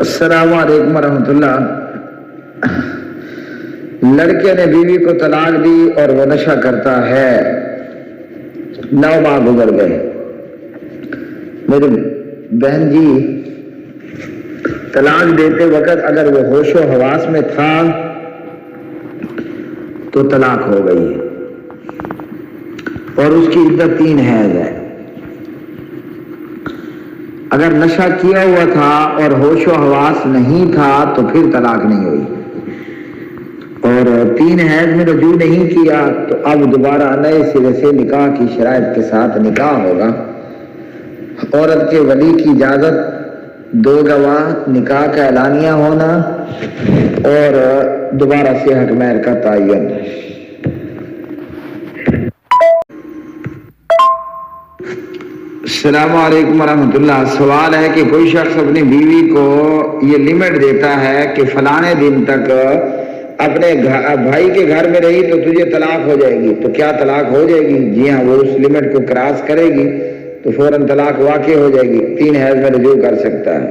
السلام علیکم ورحمۃ اللہ۔ لڑکے نے بیوی کو طلاق دی اور وہ نشہ کرتا ہے، 9 ماہ گزر گئے۔ میری بہن جی، طلاق دیتے وقت اگر وہ ہوش و حواس میں تھا تو طلاق ہو گئی ہے اور اس کی عدت 3 حیض ہے۔ اگر نشہ کیا ہوا تھا اور ہوش و حواس نہیں تھا تو پھر طلاق نہیں ہوئی، اور 3 حیض میں رجوع نہیں کیا تو اب دوبارہ نئے سرے سے نکاح کی شرائط کے ساتھ نکاح ہوگا۔ عورت کے ولی کی اجازت، 2 گواہ، نکاح کا اعلانیہ ہونا اور دوبارہ سے حق مہر کا تعین۔ السلام علیکم ورحمۃ اللہ۔ سوال ہے کہ کوئی شخص اپنی بیوی کو یہ لمٹ دیتا ہے کہ فلانے دن تک اپنے بھائی کے گھر میں رہی تو تجھے طلاق ہو جائے گی، تو کیا طلاق ہو جائے گی؟ جی ہاں، وہ اس لمٹ کو کراس کرے گی تو فوراً طلاق واقع ہو جائے گی، 3 حیض میں رجوع کر سکتا ہے۔